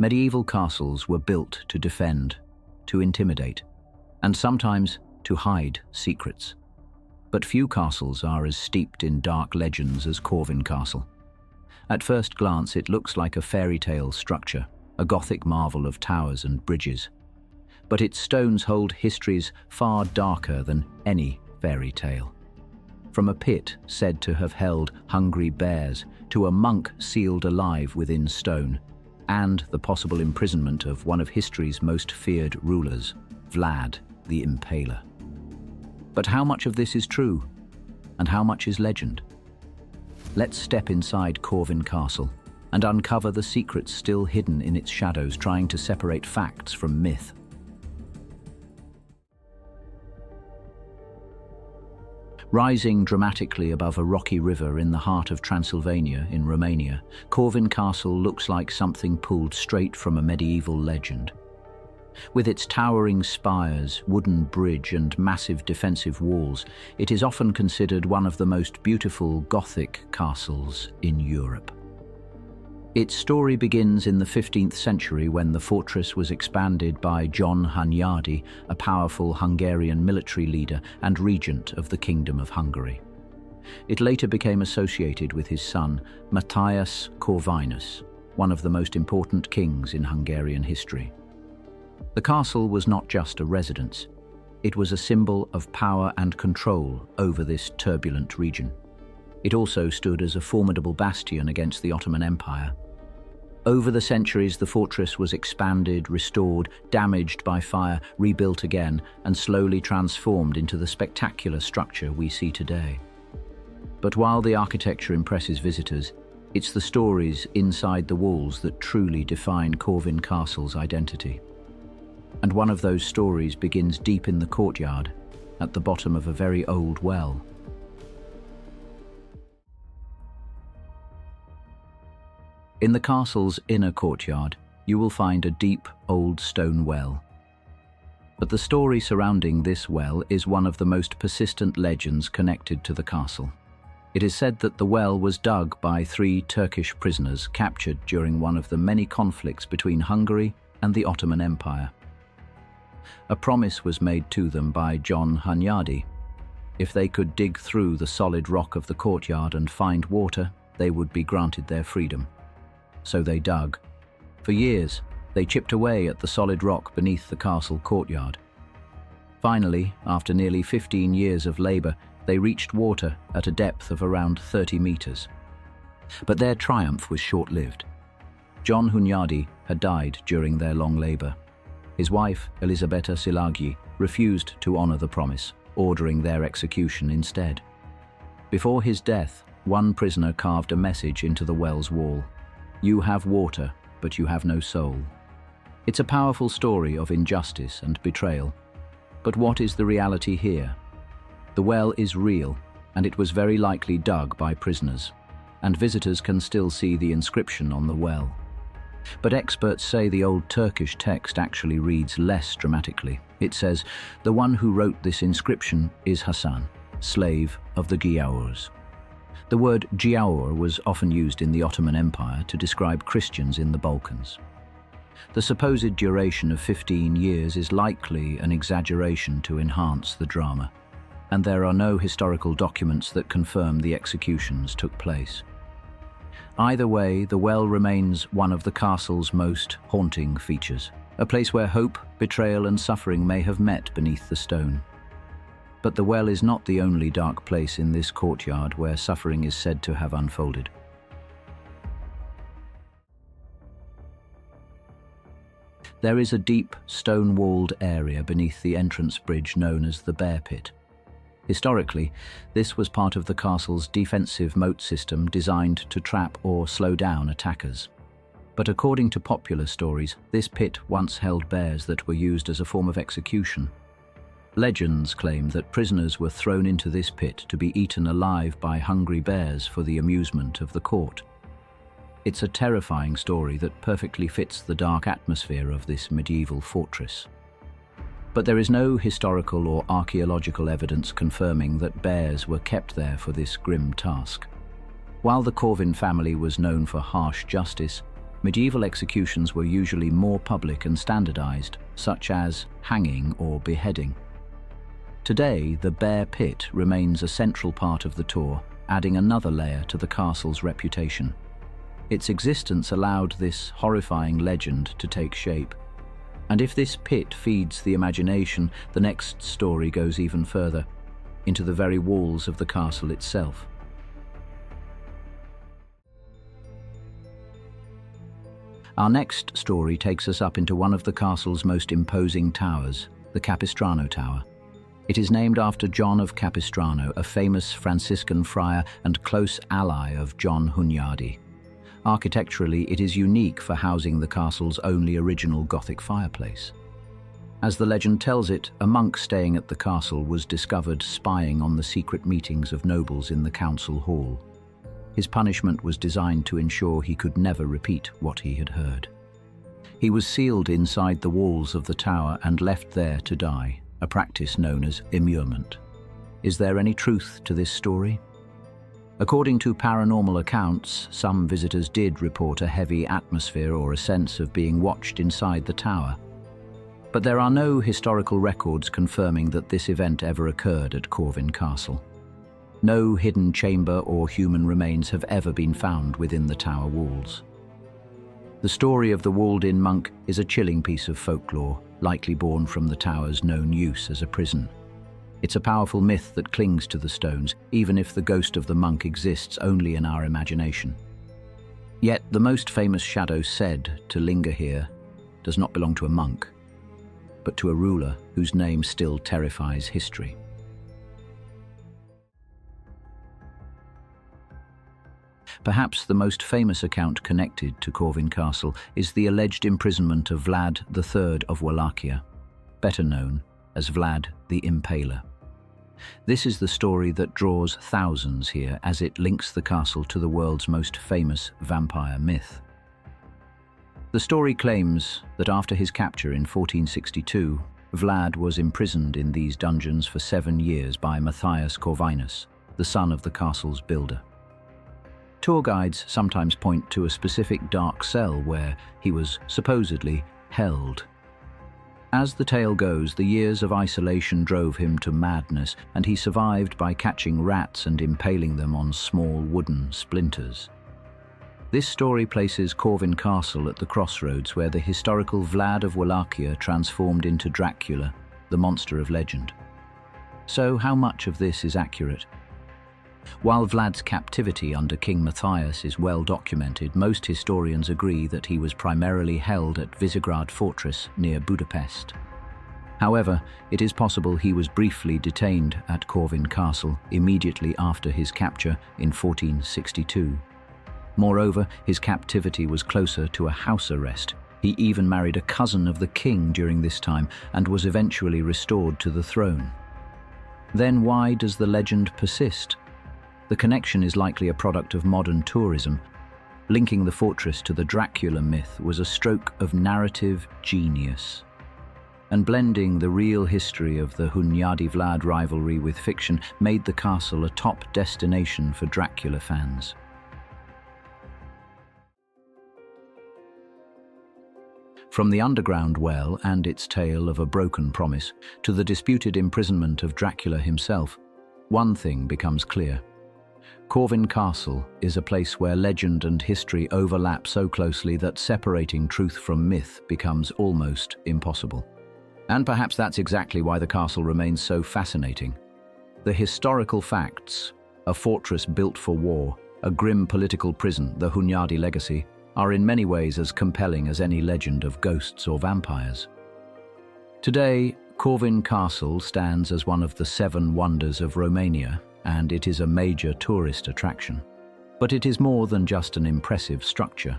Medieval castles were built to defend, to intimidate, and sometimes to hide secrets. But few castles are as steeped in dark legends as Corvin Castle. At first glance, it looks like a fairy tale structure, a Gothic marvel of towers and bridges. But its stones hold histories far darker than any fairy tale. From a pit said to have held hungry bears, to a monk sealed alive within stone, and the possible imprisonment of one of history's most feared rulers, Vlad the Impaler. But how much of this is true, and how much is legend? Let's step inside Corvin Castle and uncover the secrets still hidden in its shadows, trying to separate facts from myth. Rising dramatically above a rocky river in the heart of Transylvania in Romania, Corvin Castle looks like something pulled straight from a medieval legend. With its towering spires, wooden bridge, and massive defensive walls, it is often considered one of the most beautiful Gothic castles in Europe. Its story begins in the 15th century when the fortress was expanded by John Hunyadi, a powerful Hungarian military leader and regent of the Kingdom of Hungary. It later became associated with his son, Matthias Corvinus, one of the most important kings in Hungarian history. The castle was not just a residence. It was a symbol of power and control over this turbulent region. It also stood as a formidable bastion against the Ottoman Empire. Over the centuries, the fortress was expanded, restored, damaged by fire, rebuilt again, and slowly transformed into the spectacular structure we see today. But while the architecture impresses visitors, it's the stories inside the walls that truly define Corvin Castle's identity. And one of those stories begins deep in the courtyard, at the bottom of a very old well. In the castle's inner courtyard, you will find a deep, old stone well. But the story surrounding this well is one of the most persistent legends connected to the castle. It is said that the well was dug by 3 Turkish prisoners captured during one of the many conflicts between Hungary and the Ottoman Empire. A promise was made to them by John Hunyadi. If they could dig through the solid rock of the courtyard and find water, they would be granted their freedom. So they dug. For years, they chipped away at the solid rock beneath the castle courtyard. Finally, after nearly 15 years of labor, they reached water at a depth of around 30 meters. But their triumph was short-lived. John Hunyadi had died during their long labor. His wife, Elisabetta Silagi, refused to honor the promise, ordering their execution instead. Before his death, one prisoner carved a message into the well's wall: "You have water, but you have no soul." It's a powerful story of injustice and betrayal. But what is the reality here? The well is real, and it was very likely dug by prisoners, and visitors can still see the inscription on the well. But experts say the old Turkish text actually reads less dramatically. It says, "The one who wrote this inscription is Hassan, slave of the Giaours." The word Giaour was often used in the Ottoman Empire to describe Christians in the Balkans. The supposed duration of 15 years is likely an exaggeration to enhance the drama, and there are no historical documents that confirm the executions took place. Either way, the well remains one of the castle's most haunting features, a place where hope, betrayal, and suffering may have met beneath the stone. But the well is not the only dark place in this courtyard where suffering is said to have unfolded. There is a deep, stone-walled area beneath the entrance bridge known as the Bear Pit. Historically, this was part of the castle's defensive moat system designed to trap or slow down attackers. But according to popular stories, this pit once held bears that were used as a form of execution. Legends claim that prisoners were thrown into this pit to be eaten alive by hungry bears for the amusement of the court. It's a terrifying story that perfectly fits the dark atmosphere of this medieval fortress. But there is no historical or archaeological evidence confirming that bears were kept there for this grim task. While the Corvin family was known for harsh justice, Medieval executions were usually more public and standardized, such as hanging or beheading. Today, the bear pit remains a central part of the tour, adding another layer to the castle's reputation. Its existence allowed this horrifying legend to take shape. And if this pit feeds the imagination, the next story goes even further, into the very walls of the castle itself. Our next story takes us up into one of the castle's most imposing towers, the Capistrano Tower. It is named after John of Capistrano, a famous Franciscan friar and close ally of John Hunyadi. Architecturally, it is unique for housing the castle's only original Gothic fireplace. As the legend tells it, a monk staying at the castle was discovered spying on the secret meetings of nobles in the council hall. His punishment was designed to ensure he could never repeat what he had heard. He was sealed inside the walls of the tower and left there to die, a practice known as immurement. Is there any truth to this story? According to paranormal accounts, some visitors did report a heavy atmosphere or a sense of being watched inside the tower. But there are no historical records confirming that this event ever occurred at Corvin Castle. No hidden chamber or human remains have ever been found within the tower walls. The story of the walled-in monk is a chilling piece of folklore, likely born from the tower's known use as a prison. It's a powerful myth that clings to the stones, even if the ghost of the monk exists only in our imagination. Yet the most famous shadow said to linger here does not belong to a monk, but to a ruler whose name still terrifies history. Perhaps the most famous account connected to Corvin Castle is the alleged imprisonment of Vlad III of Wallachia, better known as Vlad the Impaler. This is the story that draws thousands here as it links the castle to the world's most famous vampire myth. The story claims that after his capture in 1462, Vlad was imprisoned in these dungeons for 7 years by Matthias Corvinus, the son of the castle's builder. Tour guides sometimes point to a specific dark cell where he was supposedly held. As the tale goes, the years of isolation drove him to madness, and he survived by catching rats and impaling them on small wooden splinters. This story places Corvin Castle at the crossroads where the historical Vlad of Wallachia transformed into Dracula, the monster of legend. So how much of this is accurate? While Vlad's captivity under King Matthias is well documented, most historians agree that he was primarily held at Visegrad Fortress near Budapest. However, it is possible he was briefly detained at Corvin Castle immediately after his capture in 1462. Moreover, his captivity was closer to a house arrest. He even married a cousin of the king during this time and was eventually restored to the throne. Then why does the legend persist? The connection is likely a product of modern tourism. Linking the fortress to the Dracula myth was a stroke of narrative genius. And blending the real history of the Hunyadi-Vlad rivalry with fiction made the castle a top destination for Dracula fans. From the underground well and its tale of a broken promise to the disputed imprisonment of Dracula himself, one thing becomes clear. Corvin Castle is a place where legend and history overlap so closely that separating truth from myth becomes almost impossible. And perhaps that's exactly why the castle remains so fascinating. The historical facts, a fortress built for war, a grim political prison, the Hunyadi legacy, are in many ways as compelling as any legend of ghosts or vampires. Today, Corvin Castle stands as one of the 7 wonders of Romania, and it is a major tourist attraction. But it is more than just an impressive structure.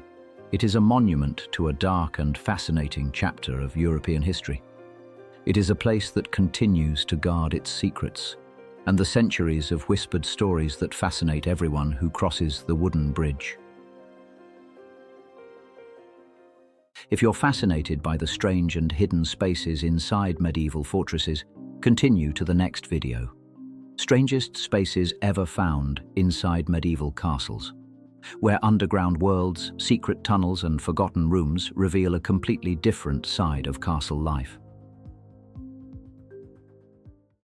It is a monument to a dark and fascinating chapter of European history. It is a place that continues to guard its secrets, and the centuries of whispered stories that fascinate everyone who crosses the wooden bridge. If you're fascinated by the strange and hidden spaces inside medieval fortresses, continue to the next video. Strangest spaces ever found inside medieval castles. where underground worlds, secret tunnels and forgotten rooms reveal a completely different side of castle life.